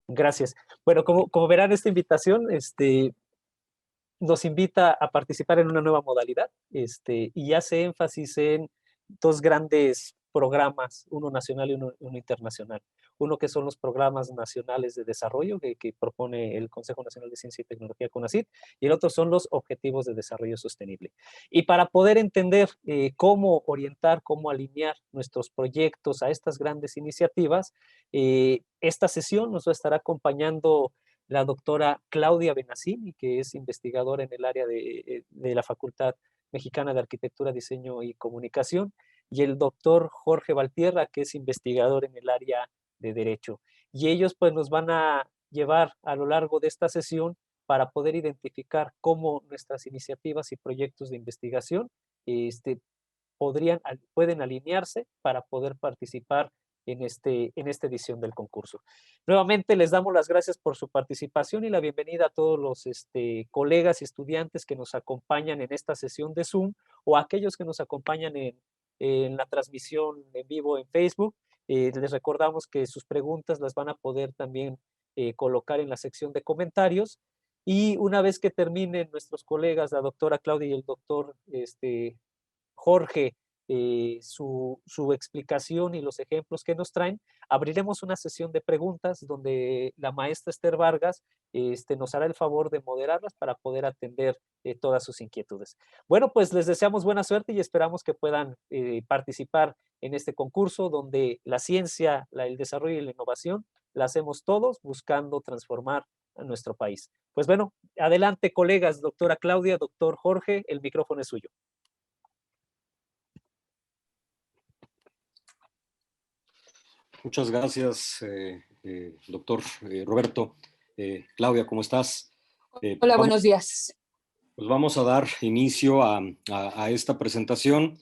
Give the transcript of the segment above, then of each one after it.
Gracias. Bueno, como verán, esta invitación nos invita a participar en una nueva modalidad y hace énfasis en dos grandes programas, uno nacional y uno internacional. Uno que son los programas nacionales de desarrollo que propone el Consejo Nacional de Ciencia y Tecnología, CONACYT, y el otro son los Objetivos de Desarrollo Sostenible. Y para poder entender cómo orientar, cómo alinear nuestros proyectos a estas grandes iniciativas, esta sesión nos va a estar acompañando la doctora Claudia Benassini, que es investigadora en el área de la Facultad Mexicana de Arquitectura, Diseño y Comunicación, y el doctor Jorge Valtierra, que es investigador en el área de Derecho. Y ellos pues nos van a llevar a lo largo de esta sesión para poder identificar cómo nuestras iniciativas y proyectos de investigación pueden alinearse para poder participar en esta edición del concurso. Nuevamente les damos las gracias por su participación y la bienvenida a todos los colegas y estudiantes que nos acompañan en esta sesión de Zoom o a aquellos que nos acompañan en la transmisión en vivo en Facebook. Les recordamos que sus preguntas las van a poder también colocar en la sección de comentarios y una vez que terminen nuestros colegas, la doctora Claudia y el doctor Jorge, su explicación y los ejemplos que nos traen, abriremos una sesión de preguntas donde la maestra Esther Vargas nos hará el favor de moderarlas para poder atender todas sus inquietudes. Bueno, pues les deseamos buena suerte y esperamos que puedan participar en este concurso donde la ciencia, el desarrollo y la innovación la hacemos todos buscando transformar a nuestro país. Pues bueno, adelante colegas, doctora Claudia, doctor Jorge, el micrófono es suyo. Muchas gracias, doctor Roberto. Claudia, ¿cómo estás? Hola, buenos días. Pues vamos a dar inicio a esta presentación.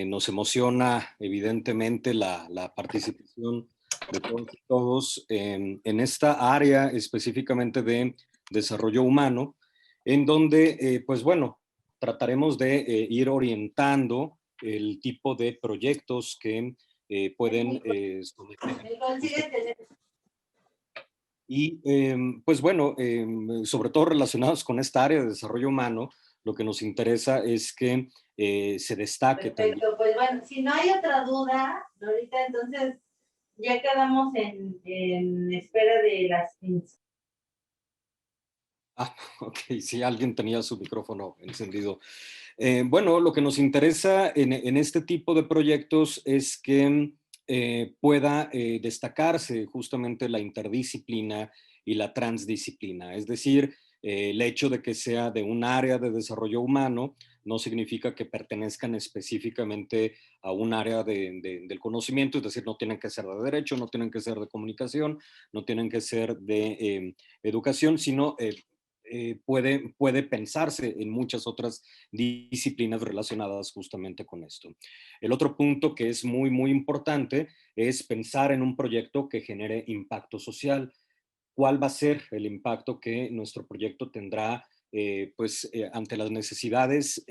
Nos emociona evidentemente la participación de todos en esta área específicamente de desarrollo humano, en donde, pues bueno, trataremos de ir orientando el tipo de proyectos que pueden someter. Y pues bueno, sobre todo relacionados con esta área de desarrollo humano, lo que nos interesa es que se destaque. Perfecto, también. Pues bueno, si no hay otra duda, ahorita entonces ya quedamos en espera de las 15. Ah, ok, sí, alguien tenía su micrófono encendido. Bueno, lo que nos interesa en este tipo de proyectos es que pueda destacarse justamente la interdisciplina y la transdisciplina. Es decir, el hecho de que sea de un área de desarrollo humano no significa que pertenezcan específicamente a un área del conocimiento, es decir, no tienen que ser de derecho, no tienen que ser de comunicación, no tienen que ser de educación, sino puede pensarse en muchas otras disciplinas relacionadas justamente con esto. El otro punto que es muy, muy importante es pensar en un proyecto que genere impacto social. ¿Cuál va a ser el impacto que nuestro proyecto tendrá ante las necesidades,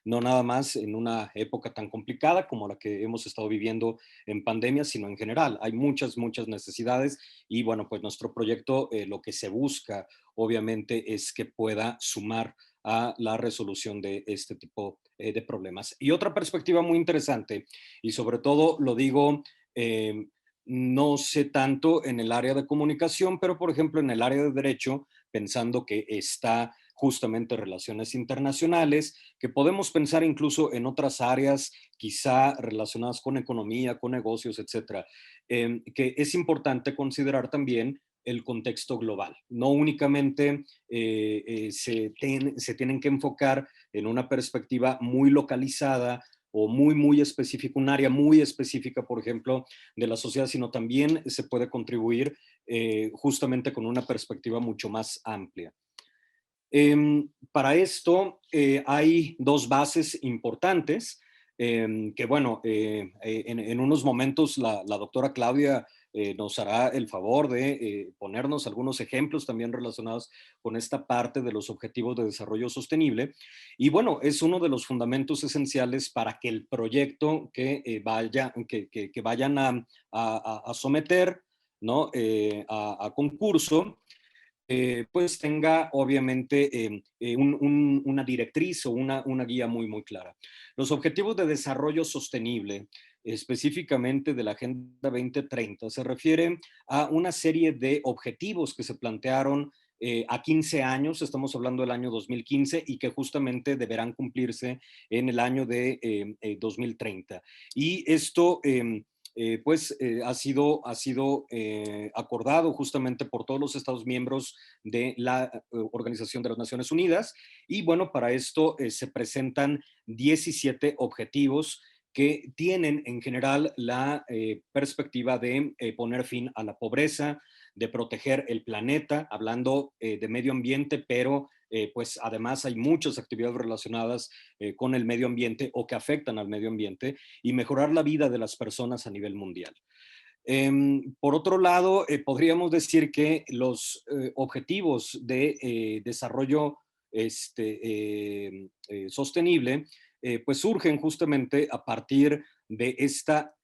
no nada más en una época tan complicada como la que hemos estado viviendo en pandemia, sino en general? Hay muchas, muchas necesidades y bueno, pues nuestro proyecto lo que se busca obviamente es que pueda sumar a la resolución de este tipo de problemas. Y otra perspectiva muy interesante, y sobre todo lo digo, no sé tanto en el área de comunicación, pero por ejemplo en el área de derecho, pensando que está justamente relaciones internacionales, que podemos pensar incluso en otras áreas quizá relacionadas con economía, con negocios, etcétera, que es importante considerar también el contexto global. No únicamente se tienen que enfocar en una perspectiva muy localizada o muy, muy específica, un área muy específica, por ejemplo, de la sociedad, sino también se puede contribuir justamente con una perspectiva mucho más amplia. Para esto hay dos bases importantes que, bueno, en unos momentos la doctora Claudia nos hará el favor de ponernos algunos ejemplos también relacionados con esta parte de los objetivos de desarrollo sostenible. Y bueno, es uno de los fundamentos esenciales para que el proyecto que vayan a someter ¿no? A concurso, pues tenga obviamente una directriz o una guía muy, muy clara. Los objetivos de desarrollo sostenible, específicamente de la Agenda 2030, se refiere a una serie de objetivos que se plantearon a 15 años, estamos hablando del año 2015, y que justamente deberán cumplirse en el año de 2030. Y esto ha sido acordado justamente por todos los Estados miembros de la Organización de las Naciones Unidas. Y bueno, para esto se presentan 17 objetivos que tienen en general la perspectiva de poner fin a la pobreza, de proteger el planeta, hablando de medio ambiente, pero pues además hay muchas actividades relacionadas con el medio ambiente o que afectan al medio ambiente, y mejorar la vida de las personas a nivel mundial. Por otro lado, podríamos decir que los objetivos de desarrollo sostenible pues surgen justamente a partir de esta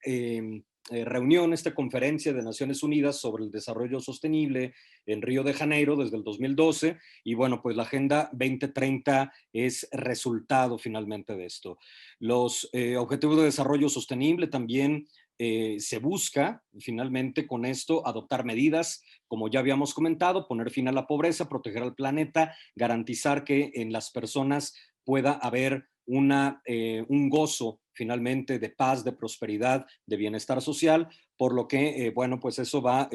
reunión, esta conferencia de Naciones Unidas sobre el desarrollo sostenible en Río de Janeiro desde el 2012, y bueno, pues la Agenda 2030 es resultado finalmente de esto. Los objetivos de desarrollo sostenible también se busca finalmente con esto adoptar medidas, como ya habíamos comentado, poner fin a la pobreza, proteger al planeta, garantizar que en las personas pueda haber un gozo finalmente de paz, de prosperidad, de bienestar social, por lo que, bueno, pues eso va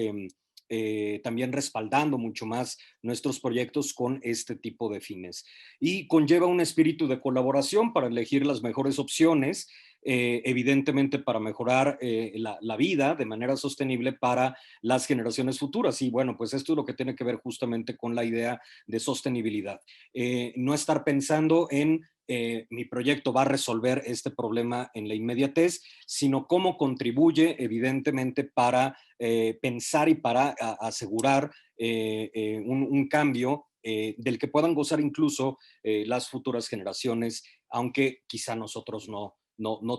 también respaldando mucho más nuestros proyectos con este tipo de fines. Y conlleva un espíritu de colaboración para elegir las mejores opciones, evidentemente para mejorar la vida de manera sostenible para las generaciones futuras. Y bueno, pues esto es lo que tiene que ver justamente con la idea de sostenibilidad. No estar pensando en mi proyecto va a resolver este problema en la inmediatez, sino cómo contribuye evidentemente para pensar y para asegurar un cambio del que puedan gozar incluso las futuras generaciones, aunque quizá nosotros no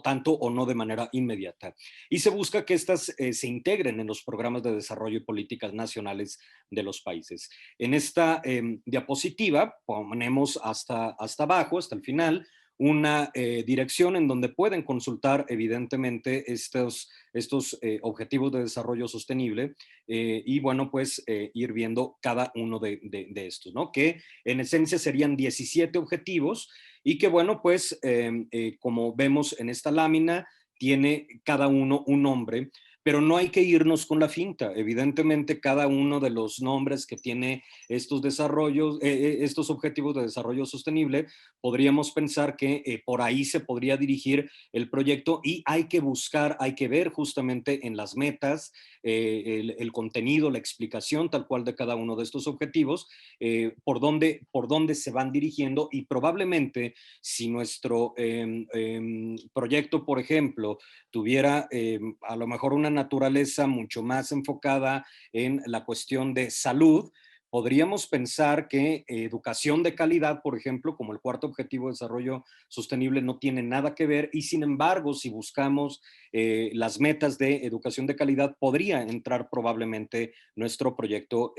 tanto o no de manera inmediata. Y se busca que estas se integren en los programas de desarrollo y políticas nacionales de los países. En esta diapositiva ponemos hasta abajo, hasta el final, una dirección en donde pueden consultar evidentemente estos objetivos de desarrollo sostenible y bueno, pues ir viendo cada uno de estos, ¿no? Que en esencia serían 17 objetivos y que bueno, pues como vemos en esta lámina, tiene cada uno un nombre, pero no hay que irnos con la finta. Evidentemente, cada uno de los nombres que tiene estos desarrollos, estos objetivos de desarrollo sostenible, podríamos pensar que por ahí se podría dirigir el proyecto y hay que buscar, hay que ver justamente en las metas, el contenido, la explicación tal cual de cada uno de estos objetivos, por dónde se van dirigiendo y probablemente si nuestro proyecto, por ejemplo, tuviera a lo mejor una naturaleza mucho más enfocada en la cuestión de salud, podríamos pensar que educación de calidad, por ejemplo, como el cuarto objetivo de desarrollo sostenible, no tiene nada que ver y sin embargo, si buscamos las metas de educación de calidad, podría entrar probablemente nuestro proyecto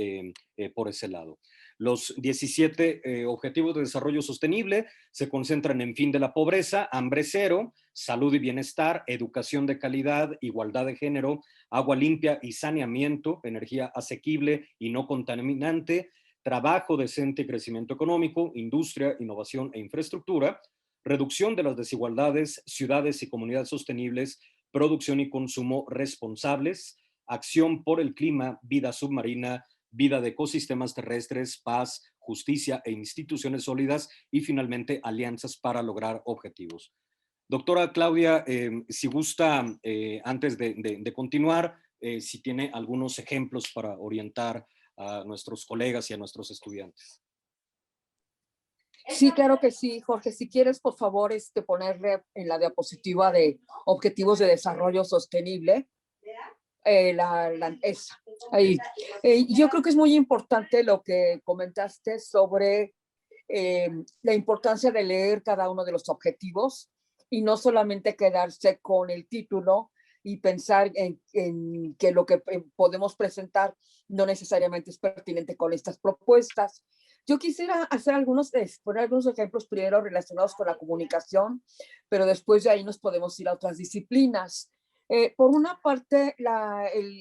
por ese lado. Los 17 Objetivos de Desarrollo Sostenible se concentran en fin de la pobreza, hambre cero, salud y bienestar, educación de calidad, igualdad de género, agua limpia y saneamiento, energía asequible y no contaminante, trabajo decente y crecimiento económico, industria, innovación e infraestructura, reducción de las desigualdades, ciudades y comunidades sostenibles, producción y consumo responsables, acción por el clima, vida submarina, vida de ecosistemas terrestres, paz, justicia e instituciones sólidas y finalmente alianzas para lograr objetivos. Doctora Claudia, si gusta, antes de continuar, si tiene algunos ejemplos para orientar a nuestros colegas y a nuestros estudiantes. Sí, claro que sí, Jorge. Si quieres, por favor, ponerle en la diapositiva de Objetivos de Desarrollo Sostenible. Esa, ahí. Yo creo que es muy importante lo que comentaste sobre la importancia de leer cada uno de los objetivos y no solamente quedarse con el título, y pensar en que lo que podemos presentar no necesariamente es pertinente con estas propuestas. Yo quisiera hacer poner algunos ejemplos primero relacionados con la comunicación, pero después de ahí nos podemos ir a otras disciplinas. Por una parte,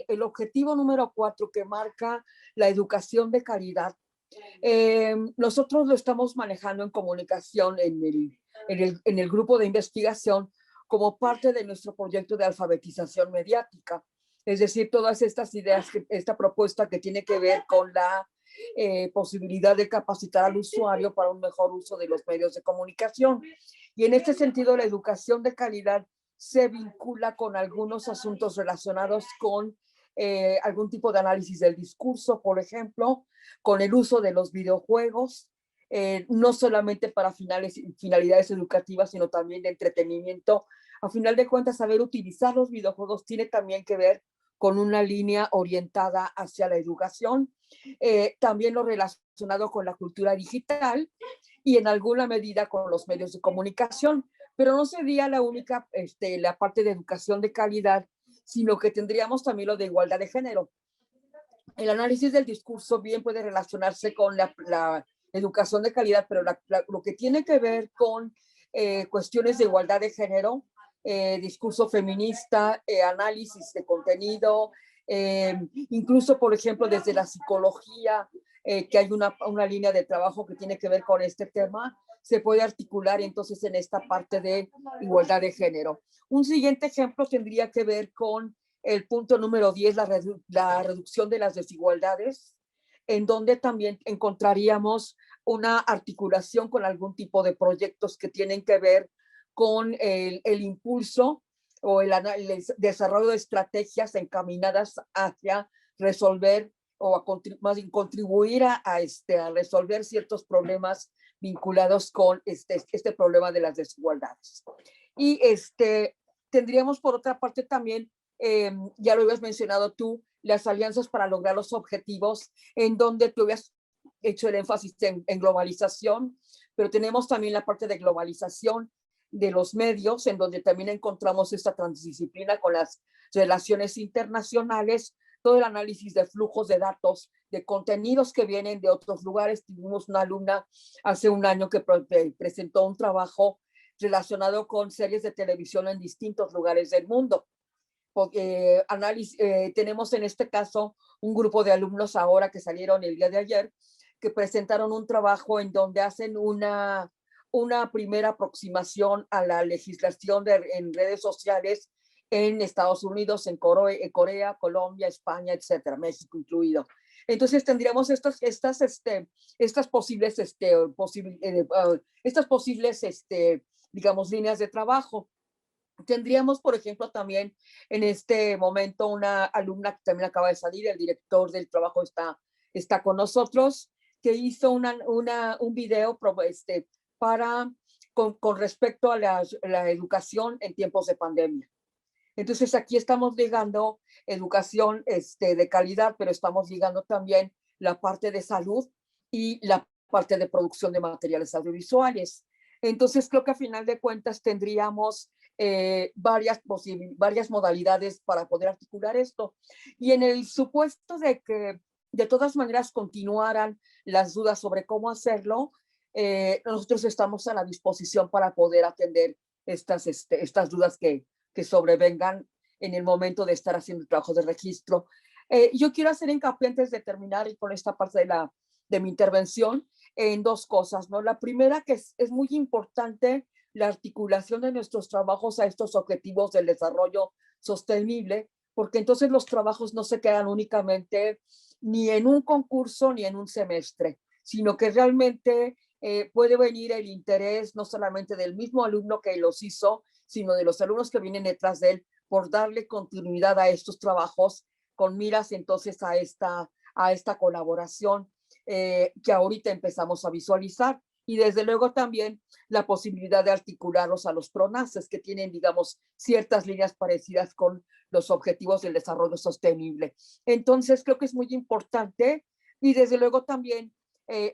el objetivo número 4 que marca la educación de calidad, nosotros lo estamos manejando en comunicación en el grupo de investigación como parte de nuestro proyecto de alfabetización mediática. Es decir, todas estas ideas, esta propuesta que tiene que ver con la posibilidad de capacitar al usuario para un mejor uso de los medios de comunicación. Y en este sentido, la educación de calidad se vincula con algunos asuntos relacionados con algún tipo de análisis del discurso, por ejemplo, con el uso de los videojuegos, no solamente para finalidades educativas, sino también de entretenimiento. A final de cuentas, saber utilizar los videojuegos tiene también que ver con una línea orientada hacia la educación, también lo relacionado con la cultura digital y en alguna medida con los medios de comunicación, pero no sería la única, la parte de educación de calidad, sino que tendríamos también lo de igualdad de género. El análisis del discurso bien puede relacionarse con la educación de calidad, pero lo que tiene que ver con cuestiones de igualdad de género, discurso feminista, análisis de contenido, incluso, por ejemplo, desde la psicología, que hay una línea de trabajo que tiene que ver con este tema, se puede articular entonces en esta parte de igualdad de género. Un siguiente ejemplo tendría que ver con el punto número 10, la reducción de las desigualdades, en donde también encontraríamos una articulación con algún tipo de proyectos que tienen que ver con el impulso o el desarrollo de estrategias encaminadas hacia resolver o más bien contribuir a resolver ciertos problemas vinculados con este problema de las desigualdades. Y tendríamos por otra parte también, ya lo habías mencionado tú, las alianzas para lograr los objetivos, en donde tú habías hecho el énfasis en globalización, pero tenemos también la parte de globalización de los medios, en donde también encontramos esta transdisciplina con las relaciones internacionales, todo el análisis de flujos de datos, de contenidos que vienen de otros lugares. Tuvimos una alumna hace un año que presentó un trabajo relacionado con series de televisión en distintos lugares del mundo. Tenemos en este caso un grupo de alumnos ahora que salieron el día de ayer, que presentaron un trabajo en donde hacen una primera aproximación a la legislación en redes sociales en Estados Unidos, en Corea, Colombia, España, etcétera, México incluido. Entonces tendríamos estas posibles, digamos, líneas de trabajo. Tendríamos, por ejemplo, también en este momento una alumna que también acaba de salir, el director del trabajo está con nosotros, que hizo un video con respecto a la educación en tiempos de pandemia. Entonces aquí estamos ligando educación de calidad, pero estamos ligando también la parte de salud y la parte de producción de materiales audiovisuales. Entonces creo que a final de cuentas tendríamos varias modalidades para poder articular esto. Y en el supuesto de que de todas maneras continuaran las dudas sobre cómo hacerlo, nosotros estamos a la disposición para poder atender estas dudas que sobrevengan en el momento de estar haciendo el trabajo de registro. Yo quiero hacer hincapié antes de terminar y con esta parte de mi intervención en dos cosas, ¿no? La primera, que es muy importante la articulación de nuestros trabajos a estos objetivos del desarrollo sostenible, porque entonces los trabajos no se quedan únicamente ni en un concurso ni en un semestre, sino que realmente puede venir el interés no solamente del mismo alumno que los hizo, sino de los alumnos que vienen detrás de él, por darle continuidad a estos trabajos con miras entonces a esta colaboración que ahorita empezamos a visualizar. Y desde luego también la posibilidad de articularlos a los PRONACES, que tienen, digamos, ciertas líneas parecidas con los objetivos del desarrollo sostenible. Entonces creo que es muy importante, y desde luego también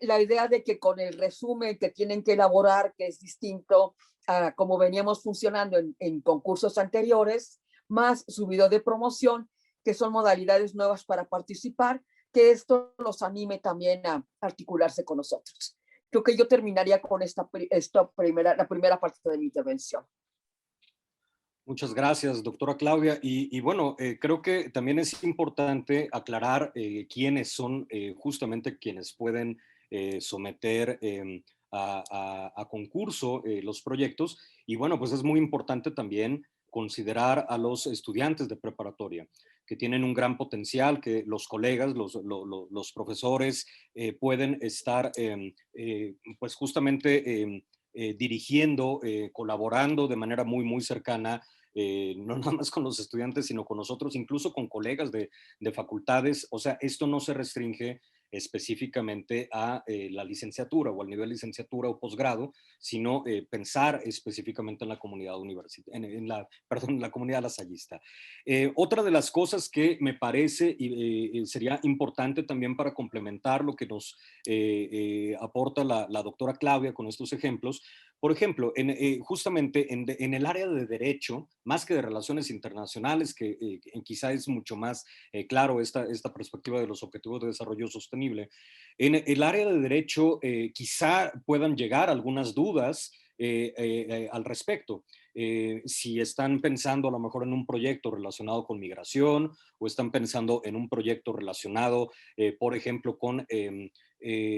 la idea de que con el resumen que tienen que elaborar, que es distinto a como veníamos funcionando en concursos anteriores, más su video de promoción, que son modalidades nuevas para participar, que esto los anime también a articularse con nosotros. Creo que yo terminaría con la primera parte de mi intervención. Muchas gracias, doctora Claudia. Y bueno, creo que también es importante aclarar quiénes son justamente quienes pueden someter a concurso los proyectos. Y bueno, pues es muy importante también considerar a los estudiantes de preparatoria, que tienen un gran potencial, que los colegas, los profesores pueden estar pues justamente dirigiendo, colaborando de manera muy, muy cercana, no nada más con los estudiantes, sino con nosotros, incluso con colegas de facultades. O sea, esto no se restringe específicamente a la licenciatura o al nivel de licenciatura o posgrado, sino pensar específicamente en la comunidad universitaria, perdón, en la comunidad lasallista. Otra de las cosas que me parece sería importante también para complementar lo que nos aporta la doctora Claudia con estos ejemplos. Por ejemplo, justamente en el área de derecho, más que de relaciones internacionales, que quizá es mucho más claro esta perspectiva de los objetivos de desarrollo sostenible, en el área de derecho quizá puedan llegar algunas dudas al respecto. Si están pensando a lo mejor en un proyecto relacionado con migración o están pensando en un proyecto relacionado, por ejemplo, con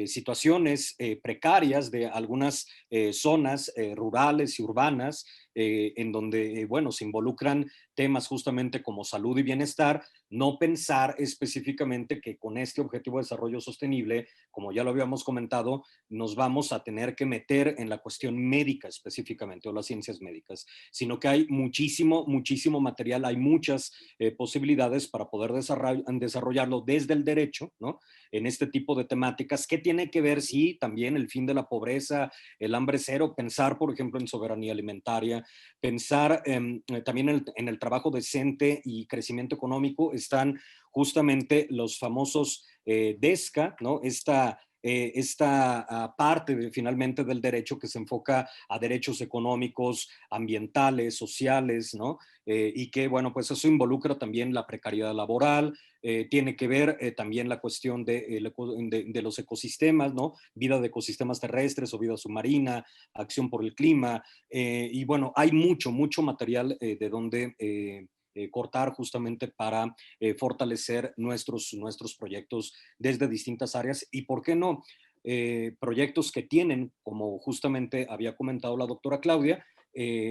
situaciones precarias de algunas zonas rurales y urbanas, en donde, bueno, se involucran temas justamente como salud y bienestar, no pensar específicamente que con este objetivo de desarrollo sostenible, como ya lo habíamos comentado, nos vamos a tener que meter en la cuestión médica específicamente, o las ciencias médicas, sino que hay muchísimo, muchísimo material, hay muchas posibilidades para poder desarrollarlo desde el derecho, ¿no? En este tipo de temáticas, que tiene que ver, sí, también el fin de la pobreza, el hambre cero, pensar, por ejemplo, en soberanía alimentaria, pensar también en el trabajo decente y crecimiento económico. Están justamente los famosos DESCA, ¿no? Esta parte finalmente del derecho que se enfoca a derechos económicos, ambientales, sociales, ¿no? Y que, bueno, pues eso involucra también la precariedad laboral, tiene que ver también la cuestión de los ecosistemas, ¿no? Vida de ecosistemas terrestres o vida submarina, acción por el clima, y bueno, hay mucho, mucho material de donde cortar justamente para fortalecer nuestros proyectos desde distintas áreas y, ¿por qué no? Proyectos que tienen, como justamente había comentado la doctora Claudia,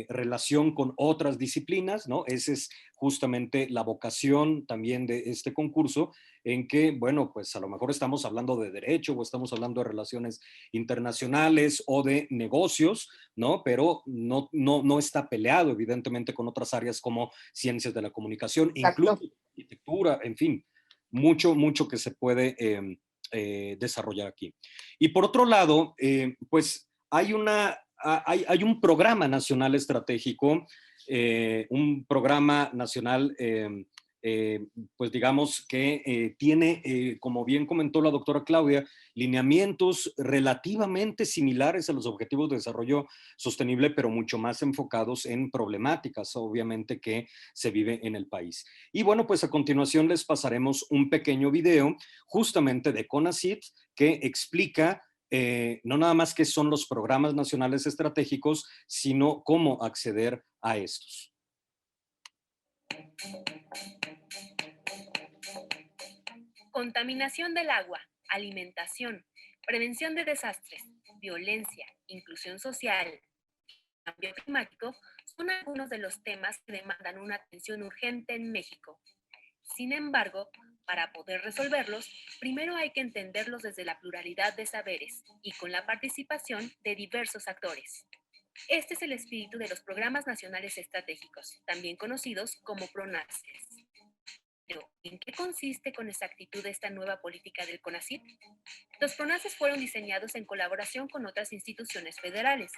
relación con otras disciplinas, ¿no? Esa es justamente la vocación también de este concurso, en que, bueno, pues a lo mejor estamos hablando de derecho o estamos hablando de relaciones internacionales o de negocios, ¿no? Pero no está peleado, evidentemente, con otras áreas como ciencias de la comunicación, incluso arquitectura, en fin, mucho, mucho que se puede desarrollar aquí. Y por otro lado, pues hay un programa nacional estratégico, un programa nacional, pues digamos que tiene, como bien comentó la doctora Claudia, lineamientos relativamente similares a los objetivos de desarrollo sostenible, pero mucho más enfocados en problemáticas, obviamente, que se vive en el país. Y bueno, pues a continuación les pasaremos un pequeño video justamente de CONACYT que explica no nada más qué son los programas nacionales estratégicos, sino cómo acceder a estos. Contaminación del agua, alimentación, prevención de desastres, violencia, inclusión social, cambio climático son algunos de los temas que demandan una atención urgente en México. Sin embargo, para poder resolverlos, primero hay que entenderlos desde la pluralidad de saberes y con la participación de diversos actores. Este es el espíritu de los Programas Nacionales Estratégicos, también conocidos como PRONACES. Pero, ¿en qué consiste con exactitud esta nueva política del CONACYT? Los PRONACES fueron diseñados en colaboración con otras instituciones federales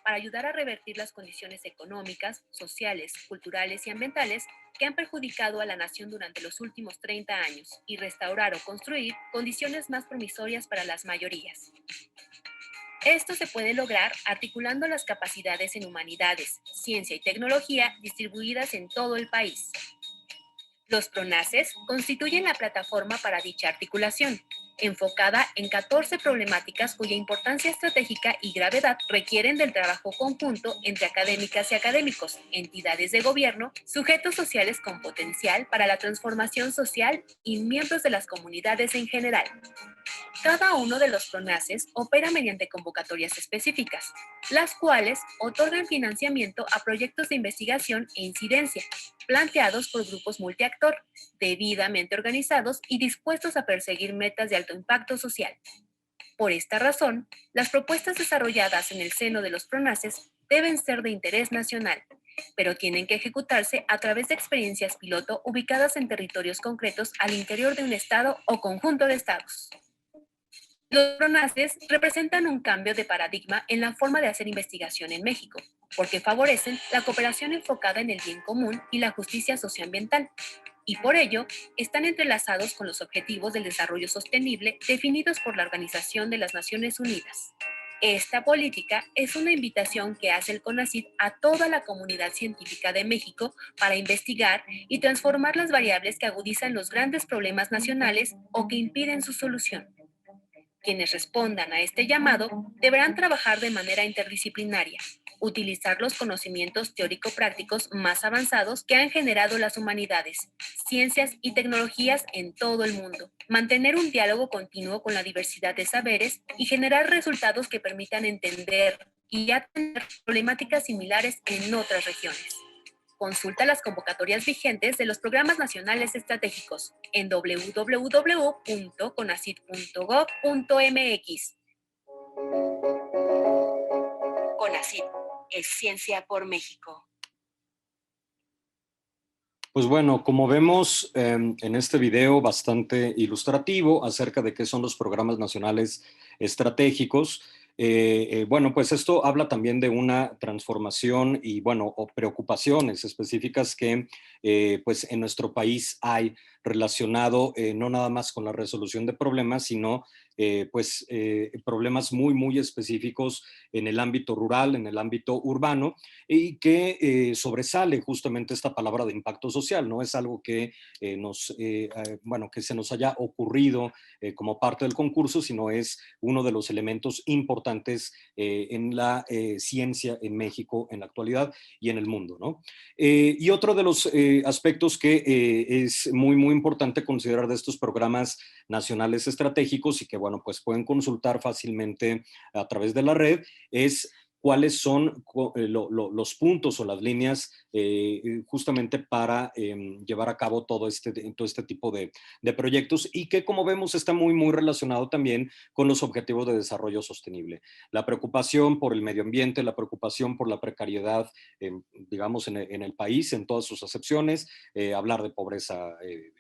para ayudar a revertir las condiciones económicas, sociales, culturales y ambientales que han perjudicado a la nación durante los últimos 30 años y restaurar o construir condiciones más promisorias para las mayorías. Esto se puede lograr articulando las capacidades en humanidades, ciencia y tecnología distribuidas en todo el país. Los PRONACES constituyen la plataforma para dicha articulación, enfocada en 14 problemáticas cuya importancia estratégica y gravedad requieren del trabajo conjunto entre académicas y académicos, entidades de gobierno, sujetos sociales con potencial para la transformación social y miembros de las comunidades en general. Cada uno de los PRONACES opera mediante convocatorias específicas, las cuales otorgan financiamiento a proyectos de investigación e incidencia, planteados por grupos multiactor, debidamente organizados y dispuestos a perseguir metas de alto impacto social. Por esta razón, las propuestas desarrolladas en el seno de los PRONACES deben ser de interés nacional, pero tienen que ejecutarse a través de experiencias piloto ubicadas en territorios concretos al interior de un estado o conjunto de estados. Los PRONACES representan un cambio de paradigma en la forma de hacer investigación en México, porque favorecen la cooperación enfocada en el bien común y la justicia socioambiental, y por ello están entrelazados con los objetivos del desarrollo sostenible definidos por la Organización de las Naciones Unidas. Esta política es una invitación que hace el CONACYT a toda la comunidad científica de México para investigar y transformar las variables que agudizan los grandes problemas nacionales o que impiden su solución. Quienes respondan a este llamado deberán trabajar de manera interdisciplinaria, utilizar los conocimientos teórico-prácticos más avanzados que han generado las humanidades, ciencias y tecnologías en todo el mundo, mantener un diálogo continuo con la diversidad de saberes y generar resultados que permitan entender y atender problemáticas similares en otras regiones. Consulta las convocatorias vigentes de los programas nacionales estratégicos en www.conacyd.gov.mx. CONACYT es ciencia por México. Pues bueno, como vemos en este video bastante ilustrativo acerca de qué son los programas nacionales estratégicos, bueno, pues esto habla también de una transformación y, bueno, o preocupaciones específicas que pues en nuestro país hay relacionado no nada más con la resolución de problemas, sino problemas muy, muy específicos en el ámbito rural, en el ámbito urbano, y que sobresale justamente esta palabra de impacto social. No es algo que que se nos haya ocurrido como parte del concurso, sino es uno de los elementos importantes en la ciencia en México en la actualidad y en el mundo, ¿no? Y otro de los aspectos que es muy, muy importante considerar de estos programas nacionales estratégicos y que, bueno, pues pueden consultar fácilmente a través de la red es cuáles son los puntos o las líneas justamente para llevar a cabo todo este tipo de proyectos y que, como vemos, está muy, muy relacionado también con los objetivos de desarrollo sostenible. La preocupación por el medio ambiente, la preocupación por la precariedad, digamos, en el país, en todas sus acepciones, hablar de pobreza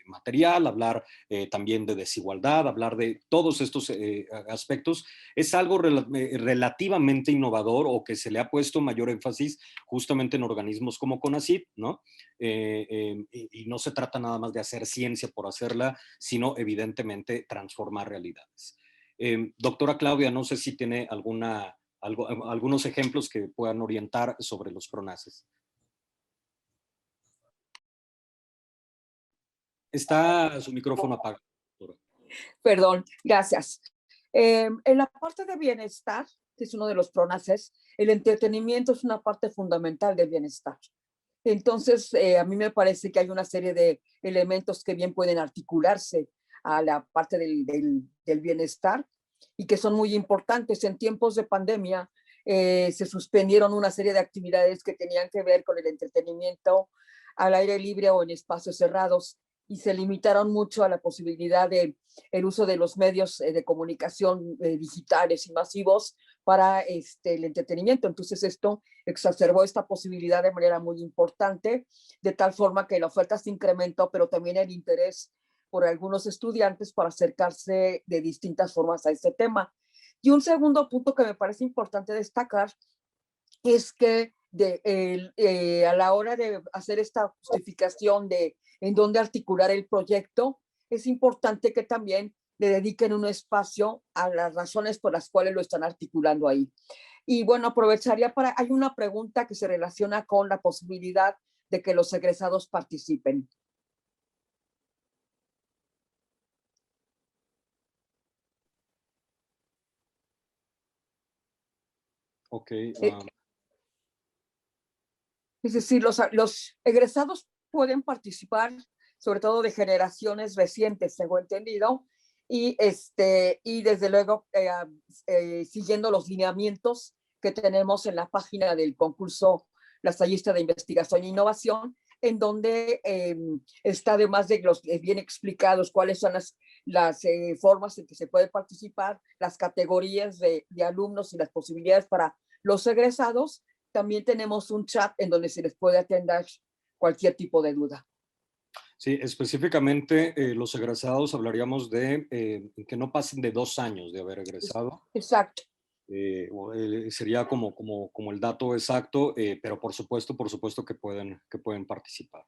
material, hablar también de desigualdad, hablar de todos estos aspectos, es algo relativamente innovador o que se le ha puesto mayor énfasis justamente en organismos como CONACYT, ¿no? Y no se trata nada más de hacer ciencia por hacerla, sino evidentemente transformar realidades. Doctora Claudia, no sé si tiene algunos ejemplos que puedan orientar sobre los PRONACES. Está su micrófono apagado, doctora. Perdón, gracias. En la parte de bienestar, que es uno de los PRONACES, el entretenimiento es una parte fundamental del bienestar. Entonces, a mí me parece que hay una serie de elementos que bien pueden articularse a la parte del bienestar y que son muy importantes. En tiempos de pandemia se suspendieron una serie de actividades que tenían que ver con el entretenimiento al aire libre o en espacios cerrados y se limitaron mucho a la posibilidad del uso de los medios de comunicación digitales y masivos para el entretenimiento. Entonces esto exacerbó esta posibilidad de manera muy importante, de tal forma que la oferta se incrementó, pero también el interés por algunos estudiantes para acercarse de distintas formas a este tema. Y un segundo punto que me parece importante destacar es que a la hora de hacer esta justificación de en dónde articular el proyecto, es importante que también le dediquen un espacio a las razones por las cuales lo están articulando ahí. Y bueno, aprovecharía hay una pregunta que se relaciona con la posibilidad de que los egresados participen. Ok. Es decir, los egresados pueden participar, sobre todo de generaciones recientes, tengo entendido, y desde luego siguiendo los lineamientos que tenemos en la página del concurso Lasallista de Investigación e Innovación, en donde está además de los bien explicados cuáles son las formas en que se puede participar, las categorías de alumnos y las posibilidades para los egresados. También tenemos un chat en donde se les puede atender cualquier tipo de duda. Sí, específicamente los egresados hablaríamos de que no pasen de 2 años de haber egresado. Exacto. Sería como el dato exacto, pero por supuesto que pueden participar.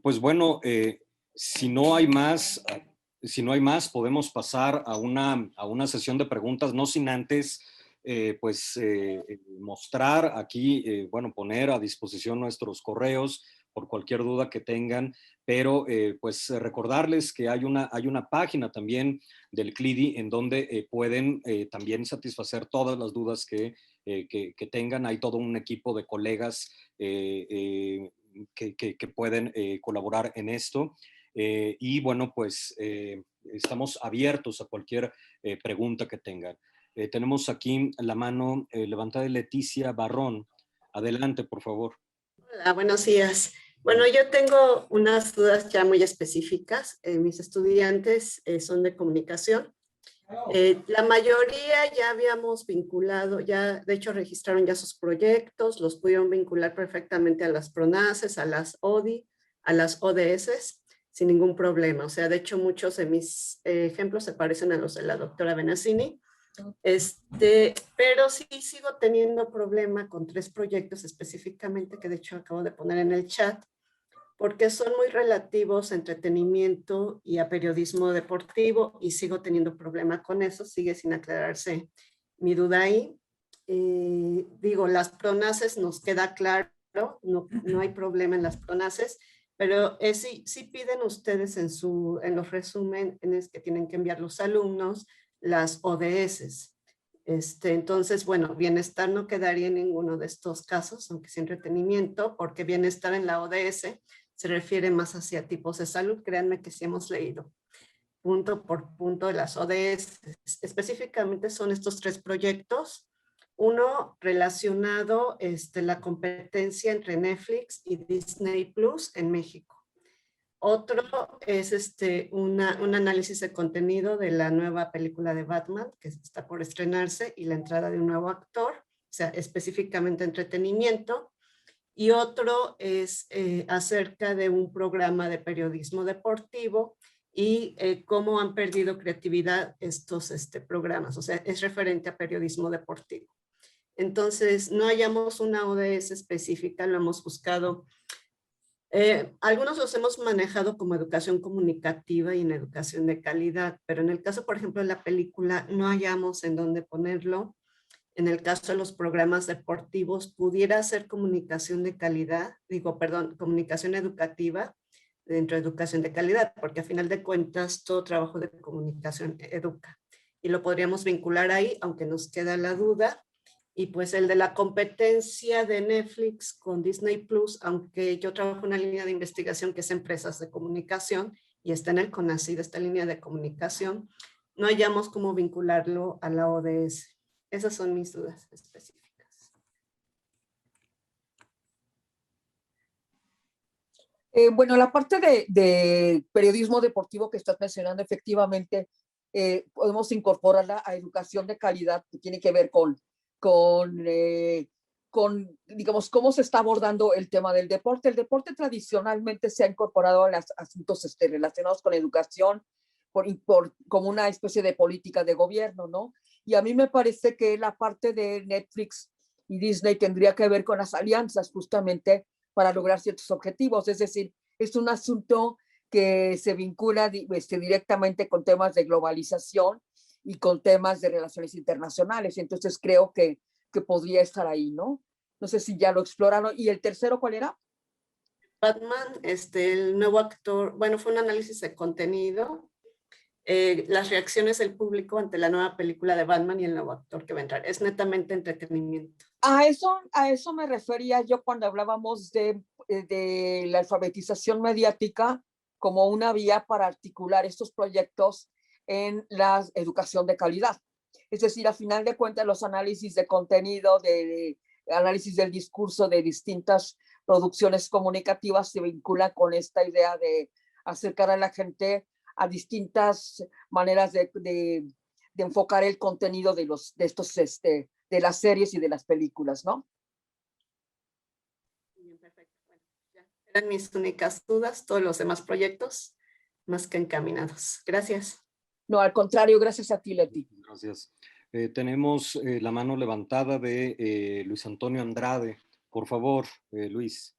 Pues bueno, si no hay más, podemos pasar a una sesión de preguntas, no sin antes mostrar aquí, poner a disposición nuestros correos por cualquier duda que tengan, pero recordarles que hay una página también del CLIDI en donde pueden también satisfacer todas las dudas que tengan. Hay todo un equipo de colegas que pueden colaborar en esto. Y bueno, estamos abiertos a cualquier pregunta que tengan. Tenemos aquí la mano levantada de Leticia Barrón. Adelante, por favor. Hola, buenos días. Bueno, yo tengo unas dudas ya muy específicas. Mis estudiantes son de comunicación. La mayoría ya habíamos vinculado, ya de hecho registraron ya sus proyectos, los pudieron vincular perfectamente a las PRONACES, a las ODI, a las ODS, sin ningún problema. O sea, de hecho muchos de mis ejemplos se parecen a los de la doctora Benassini. Pero sí sigo teniendo problema con 3 proyectos específicamente que de hecho acabo de poner en el chat, porque son muy relativos a entretenimiento y a periodismo deportivo y sigo teniendo problema con eso, sigue sin aclararse mi duda ahí. Digo, las PRONACES nos queda claro, no hay problema en las PRONACES, pero sí piden ustedes en los resúmenes que tienen que enviar los alumnos las ODS. Entonces, bueno, bienestar no quedaría en ninguno de estos casos, aunque sea entretenimiento, porque bienestar en la ODS se refiere más hacia tipos de salud. Créanme que sí hemos leído punto por punto de las ODS. Específicamente son estos 3 proyectos. Uno relacionado la competencia entre Netflix y Disney Plus en México. Otro es un análisis de contenido de la nueva película de Batman que está por estrenarse y la entrada de un nuevo actor, o sea, específicamente entretenimiento. Y otro es acerca de un programa de periodismo deportivo y cómo han perdido creatividad estos programas, o sea, es referente a periodismo deportivo. Entonces, no hallamos una ODS específica, lo hemos buscado. Algunos los hemos manejado como educación comunicativa y en educación de calidad, pero en el caso, por ejemplo, de la película, no hallamos en dónde ponerlo. En el caso de los programas deportivos, pudiera ser comunicación de calidad, comunicación educativa dentro de educación de calidad, porque a final de cuentas todo trabajo de comunicación educa. Y lo podríamos vincular ahí, aunque nos queda la duda. Y pues el de la competencia de Netflix con Disney Plus, aunque yo trabajo en una línea de investigación que es empresas de comunicación y está en el CONACYT, esta línea de comunicación, no hallamos cómo vincularlo a la ODS. Esas son mis dudas específicas. Bueno, la parte de periodismo deportivo que estás mencionando, efectivamente, podemos incorporarla a educación de calidad que tiene que ver con, digamos, cómo se está abordando el tema del deporte. El deporte tradicionalmente se ha incorporado a los asuntos relacionados con educación como una especie de política de gobierno, ¿no? Y a mí me parece que la parte de Netflix y Disney tendría que ver con las alianzas justamente para lograr ciertos objetivos. Es decir, es un asunto que se vincula directamente con temas de globalización y con temas de relaciones internacionales. Entonces creo que podría estar ahí, ¿no? No sé si ya lo exploraron. ¿Y el tercero cuál era? Batman, el nuevo actor, bueno, fue un análisis de contenido, las reacciones del público ante la nueva película de Batman y el nuevo actor que va a entrar. Es netamente entretenimiento. A eso me refería yo cuando hablábamos de la alfabetización mediática como una vía para articular estos proyectos en la educación de calidad. Es decir, a final de cuentas, los análisis de contenido, de análisis del discurso de distintas producciones comunicativas se vinculan con esta idea de acercar a la gente a distintas maneras de enfocar el contenido de las series y de las películas, ¿no? Bien, perfecto. Bueno, ya eran mis únicas dudas, todos los demás proyectos más que encaminados. Gracias. No, al contrario, gracias a ti, Leti. Gracias. Tenemos la mano levantada de Luis Antonio Andrade. Por favor, Luis.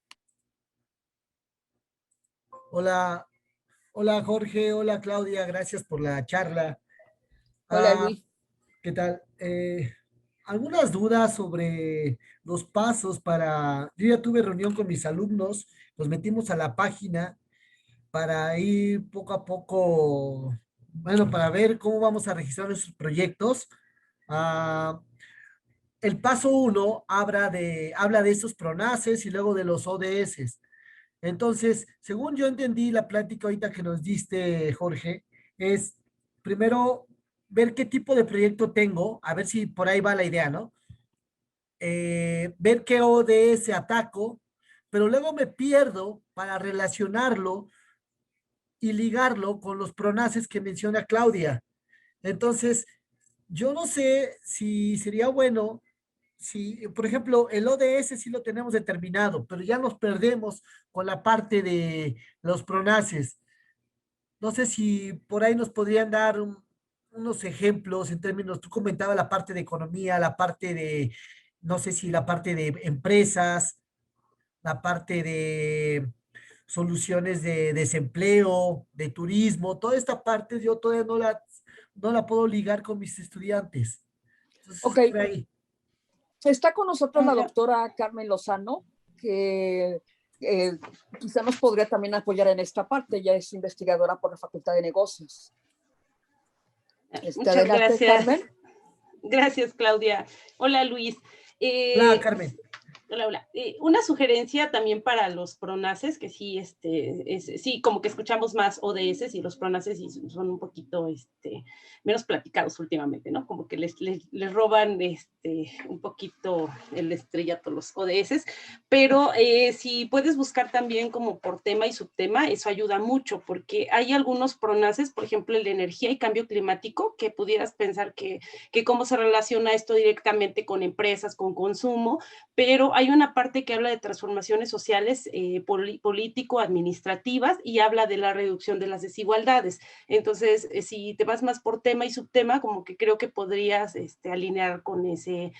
Hola, hola Jorge, hola Claudia, gracias por la charla. Hola, Luis. ¿Qué tal? Algunas dudas sobre los pasos para... Yo ya tuve reunión con mis alumnos, los metimos a la página para ir poco a poco, bueno, para ver cómo vamos a registrar nuestros proyectos. El paso 1 habla de estos PRONACES y luego de los ODS. Entonces, según yo entendí la plática ahorita que nos diste, Jorge, es primero ver qué tipo de proyecto tengo, a ver si por ahí va la idea, ¿no? Ver qué ODS ataco, pero luego me pierdo para relacionarlo y ligarlo con los pronaces que menciona Claudia. Entonces, yo no sé si sería bueno, si, por ejemplo, el ODS sí lo tenemos determinado, pero ya nos perdemos con la parte de los pronaces. No sé si por ahí nos podrían dar unos ejemplos en términos, tú comentabas la parte de economía, la parte de, no sé si la parte de empresas, la parte de soluciones de desempleo, de turismo, toda esta parte yo todavía no la puedo ligar con mis estudiantes. Entonces, Ok. por ahí. Está con nosotros la doctora Carmen Lozano, que quizá nos podría también apoyar en esta parte. Ella es investigadora por la Facultad de Negocios. Muchas adelante, gracias. Carmen. Gracias, Claudia. Hola, Luis. Hola, Carmen. Hola. Una sugerencia también para los pronaces, que sí, sí, como que escuchamos más ODS y los pronaces y son un poquito menos platicados últimamente, ¿no? Como que les roban un poquito el estrellato los ODS, pero si puedes buscar también como por tema y subtema, eso ayuda mucho, porque hay algunos pronaces, por ejemplo, el de energía y cambio climático, que pudieras pensar que cómo se relaciona esto directamente con empresas, con consumo, pero hay una parte que habla de transformaciones sociales, político-administrativas, y habla de la reducción de las desigualdades. Entonces, si te vas más por tema y subtema, como que creo que podrías alinear con ese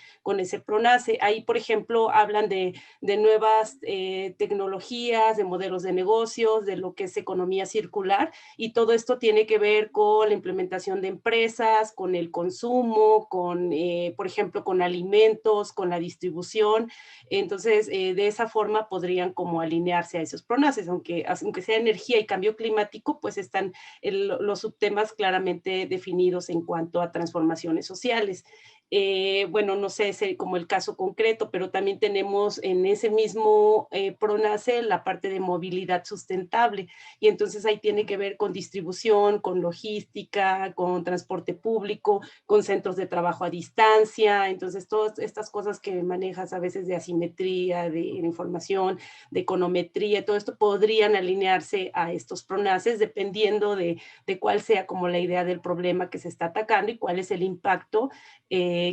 pronace. Ahí, por ejemplo, hablan de nuevas tecnologías, de modelos de negocios, de lo que es economía circular, y todo esto tiene que ver con la implementación de empresas, con el consumo, con, por ejemplo, con alimentos, con la distribución. Entonces, de esa forma podrían como alinearse a esos pronaces, aunque sea energía y cambio climático, pues están los subtemas claramente definidos en cuanto a transformaciones sociales. Bueno, no sé, es como el caso concreto, pero también tenemos en ese mismo PRONACE la parte de movilidad sustentable, y entonces ahí tiene que ver con distribución, con logística, con transporte público, con centros de trabajo a distancia. Entonces todas estas cosas que manejas a veces de asimetría, de información, de econometría, todo esto podrían alinearse a estos PRONACES dependiendo de cuál sea como la idea del problema que se está atacando y cuál es el impacto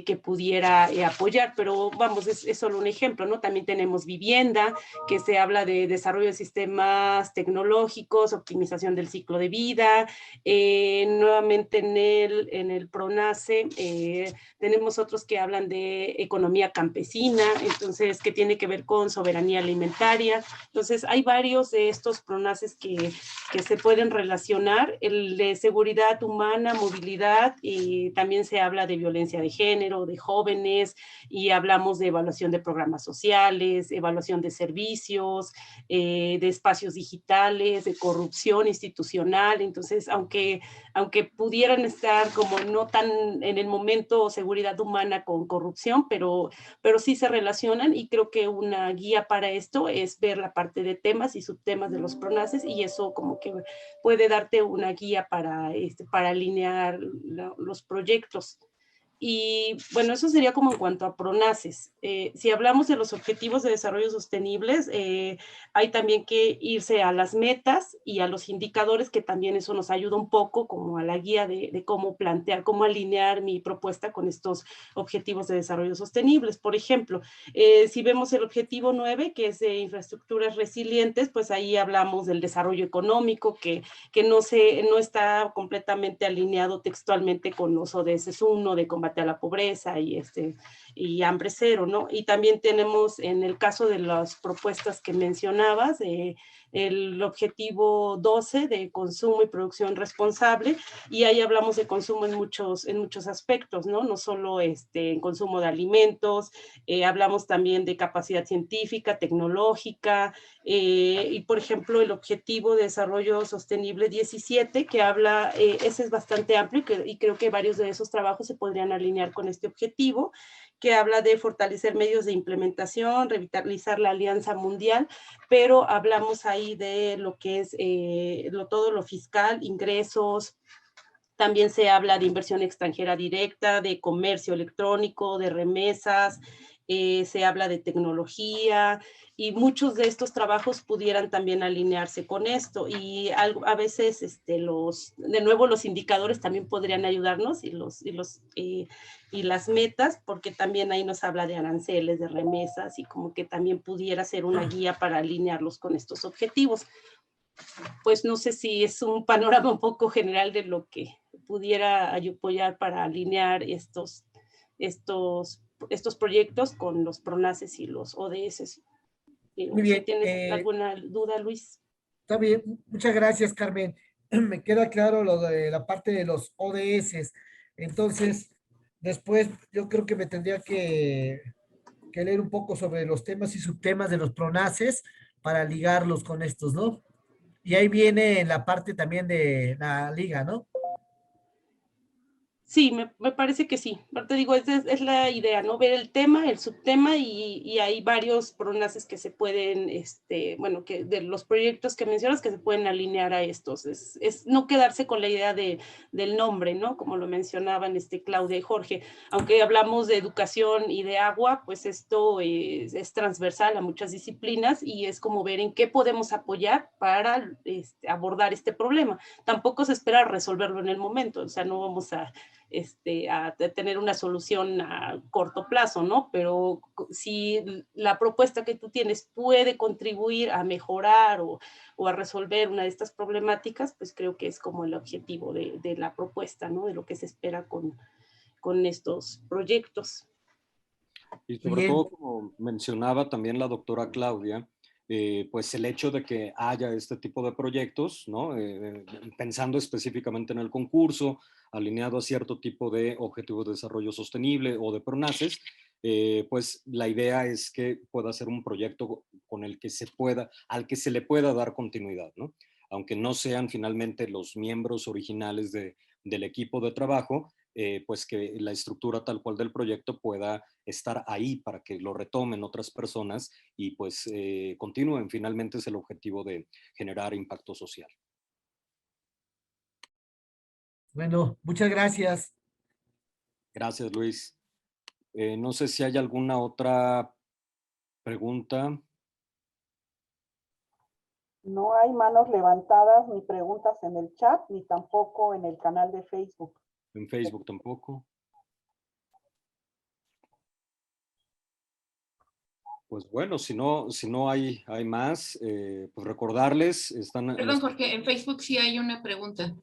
que pudiera apoyar, pero vamos, es solo un ejemplo, ¿no? También tenemos vivienda, que se habla de desarrollo de sistemas tecnológicos, optimización del ciclo de vida. Nuevamente en el PRONACE tenemos otros que hablan de economía campesina, entonces que tiene que ver con soberanía alimentaria. Entonces hay varios de estos PRONACES que se pueden relacionar, el de seguridad humana, movilidad, y también se habla de violencia de género, de jóvenes, y hablamos de evaluación de programas sociales, evaluación de servicios, de espacios digitales, de corrupción institucional. Entonces, aunque pudieran estar como no tan en el momento seguridad humana con corrupción, pero sí se relacionan, y creo que una guía para esto es ver la parte de temas y subtemas de los PRONACES, y eso como que puede darte una guía para alinear los proyectos. Y bueno, eso sería como en cuanto a PRONACES. Si hablamos de los objetivos de desarrollo sostenibles, hay también que irse a las metas y a los indicadores, que también eso nos ayuda un poco como a la guía de cómo plantear, cómo alinear mi propuesta con estos objetivos de desarrollo sostenibles. Por ejemplo, si vemos el objetivo 9, que es de infraestructuras resilientes, pues ahí hablamos del desarrollo económico, que no está completamente alineado textualmente con los ODS 1 de combate a la pobreza y hambre cero, ¿no? Y también tenemos, en el caso de las propuestas que mencionabas, el objetivo 12 de consumo y producción responsable, y ahí hablamos de consumo en muchos aspectos, ¿no? No solo en consumo de alimentos, hablamos también de capacidad científica, tecnológica, y por ejemplo el objetivo de desarrollo sostenible 17, que habla, ese es bastante amplio, y creo que varios de esos trabajos se podrían alinear con este objetivo, que habla de fortalecer medios de implementación, revitalizar la alianza mundial, pero hablamos ahí de lo que es todo lo fiscal, ingresos. También se habla de inversión extranjera directa, de comercio electrónico, de remesas, se habla de tecnología, y muchos de estos trabajos pudieran también alinearse con esto, y a veces de nuevo los indicadores también podrían ayudarnos, y las metas, porque también ahí nos habla de aranceles, de remesas, y como que también pudiera ser una guía para alinearlos con estos objetivos. Pues no sé si es un panorama un poco general de lo que pudiera apoyar para alinear estos proyectos con los PRONACES y los ODS. Muy Si bien. tienes alguna duda, Luis. Está bien, muchas gracias, Carmen. Me queda claro lo de la parte de los ODS. Entonces, después yo creo que me tendría que leer un poco sobre los temas y subtemas de los PRONACES para ligarlos con estos, ¿no? Y ahí viene la parte también de la liga, ¿no? Sí, me parece que sí. Te digo, es la idea, ¿no? Ver el tema, el subtema, y hay varios PRONACES que se pueden, bueno, que de los proyectos que mencionas, que se pueden alinear a estos. Es no quedarse con la idea del nombre, ¿no? Como lo mencionaban Claudia y Jorge. Aunque hablamos de educación y de agua, pues esto es transversal a muchas disciplinas, y es como ver en qué podemos apoyar para abordar este problema. Tampoco se espera resolverlo en el momento, o sea, no vamos a tener una solución a corto plazo, ¿no? Pero si la propuesta que tú tienes puede contribuir a mejorar o a resolver una de estas problemáticas, pues creo que es como el objetivo de la propuesta, ¿no? De lo que se espera con estos proyectos. Y sobre todo, como mencionaba también la doctora Claudia, pues el hecho de que haya este tipo de proyectos, ¿no? Pensando específicamente en el concurso, alineado a cierto tipo de objetivos de desarrollo sostenible o de PRONACES, pues la idea es que pueda ser un proyecto con el que al que se le pueda dar continuidad, ¿no? Aunque no sean finalmente los miembros originales del equipo de trabajo, pues que la estructura tal cual del proyecto pueda estar ahí para que lo retomen otras personas y pues continúen. Finalmente es el objetivo de generar impacto social. Bueno, muchas gracias. Gracias, Luis. No sé si hay alguna otra pregunta. No hay manos levantadas ni preguntas en el chat, ni tampoco en el canal de Facebook. En Facebook tampoco. Pues bueno, si no hay más, pues recordarles, están... Perdón, Jorge, en Facebook sí hay una pregunta.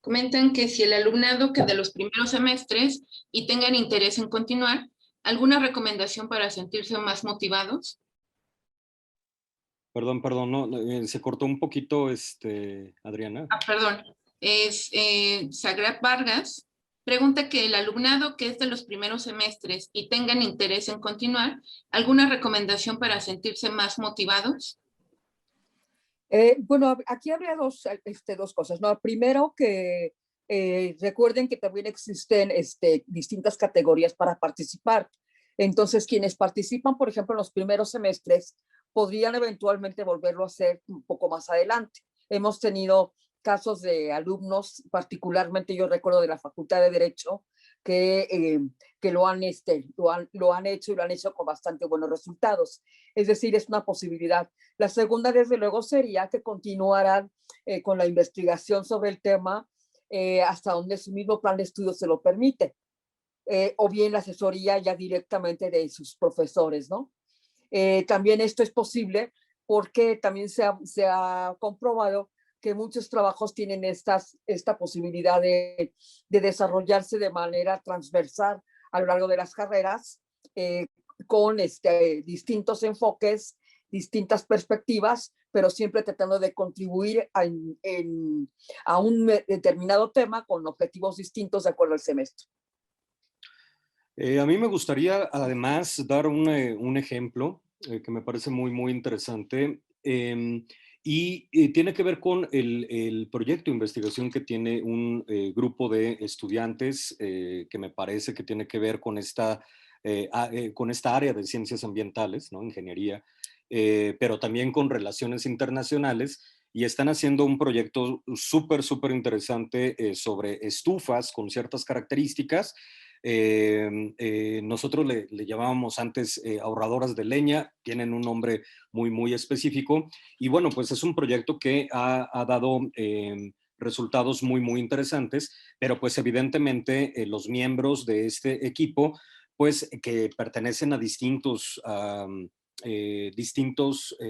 Comentan que si el alumnado que de los primeros semestres y tengan interés en continuar, ¿alguna recomendación para sentirse más motivados? Perdón, no, se cortó un poquito, Adriana. Perdón, es Sagrat Vargas. Pregunta que el alumnado que es de los primeros semestres y tengan interés en continuar, ¿alguna recomendación para sentirse más motivados? Bueno, aquí habría dos cosas, ¿no? Primero que recuerden que también existen distintas categorías para participar. Entonces, quienes participan, por ejemplo, en los primeros semestres, podrían eventualmente volverlo a hacer un poco más adelante. Hemos tenido casos de alumnos, particularmente yo recuerdo de la Facultad de Derecho, que lo han hecho y lo han hecho con bastante buenos resultados. Es decir, es una posibilidad. La segunda, desde luego, sería que continuaran con la investigación sobre el tema hasta donde su mismo plan de estudio se lo permite, o bien la asesoría ya directamente de sus profesores, ¿no? También esto es posible porque también se ha comprobado que muchos trabajos tienen esta posibilidad de desarrollarse de manera transversal a lo largo de las carreras, con distintos enfoques, distintas perspectivas, pero siempre tratando de contribuir a un determinado tema con objetivos distintos de acuerdo al semestre. A mí me gustaría además dar un ejemplo que me parece muy interesante y tiene que ver con el proyecto de investigación que tiene un grupo de estudiantes que me parece que tiene que ver con esta área de ciencias ambientales, ¿no? Ingeniería, pero también con relaciones internacionales, y están haciendo un proyecto súper interesante sobre estufas con ciertas características. Nosotros le llamábamos antes ahorradoras de leña, tienen un nombre muy específico, y bueno, pues es un proyecto que ha dado resultados muy interesantes, pero pues evidentemente los miembros de este equipo, pues que pertenecen a distintos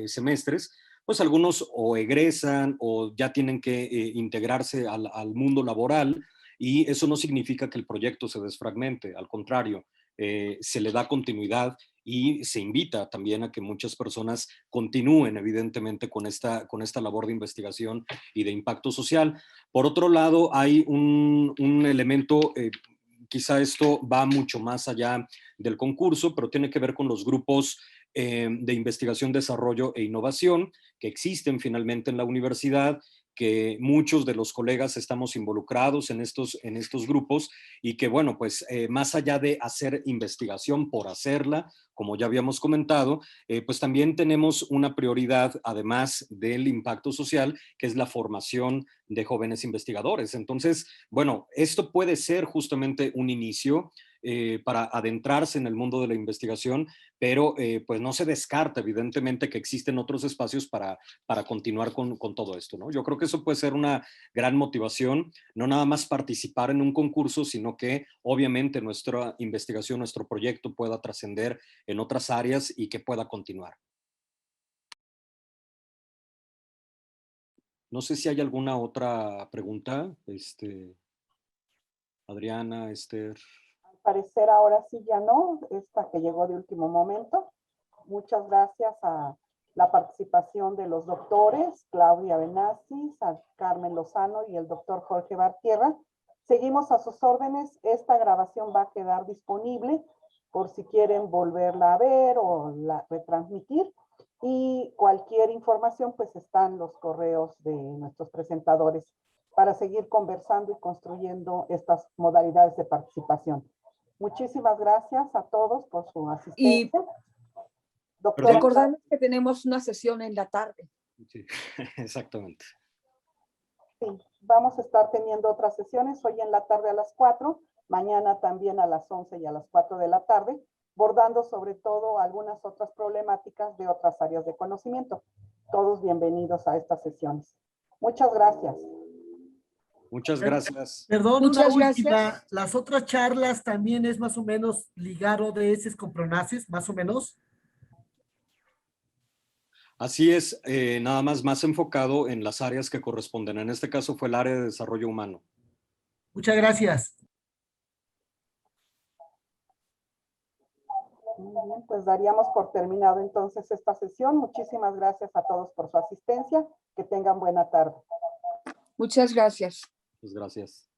semestres, pues algunos o egresan o ya tienen que integrarse al mundo laboral, y eso no significa que el proyecto se desfragmente, al contrario, se le da continuidad y se invita también a que muchas personas continúen evidentemente con esta labor de investigación y de impacto social. Por otro lado, hay un elemento, quizá esto va mucho más allá del concurso, pero tiene que ver con los grupos de investigación, desarrollo e innovación que existen finalmente en la universidad, que muchos de los colegas estamos involucrados en estos grupos, y que bueno, pues más allá de hacer investigación por hacerla, como ya habíamos comentado, pues también tenemos una prioridad, además del impacto social, que es la formación de jóvenes investigadores. Entonces, bueno, esto puede ser justamente un inicio para adentrarse en el mundo de la investigación, pero pues no se descarta evidentemente que existen otros espacios para continuar con todo esto, ¿no? Yo creo que eso puede ser una gran motivación, no nada más participar en un concurso, sino que obviamente nuestra investigación, nuestro proyecto pueda trascender en otras áreas y que pueda continuar. No sé si hay alguna otra pregunta, Adriana, Esther. Al parecer ahora sí ya no, esta que llegó de último momento. Muchas gracias a la participación de los doctores Claudia Benassis, a Carmen Lozano y el doctor Jorge Bartierra. Seguimos a sus órdenes. Esta grabación va a quedar disponible por si quieren volverla a ver o la retransmitir. Y cualquier información, pues están los correos de nuestros presentadores para seguir conversando y construyendo estas modalidades de participación. Muchísimas gracias a todos por su asistencia. Doctor, recordarles que tenemos una sesión en la tarde. Sí, exactamente. Sí, vamos a estar teniendo otras sesiones hoy en la tarde a las 4, mañana también a las 11 y a las 4 de la tarde, bordando sobre todo algunas otras problemáticas de otras áreas de conocimiento. Todos bienvenidos a estas sesiones. Muchas gracias. Muchas gracias. Perdón, Muchas una última. gracias. Las otras charlas también es más o menos ligar ODS con PRONACES, más o menos. Así es, nada más enfocado en las áreas que corresponden. En este caso fue el área de desarrollo humano. Muchas gracias. Muy bien, pues daríamos por terminado entonces esta sesión. Muchísimas gracias a todos por su asistencia. Que tengan buena tarde. Muchas gracias. Pues gracias.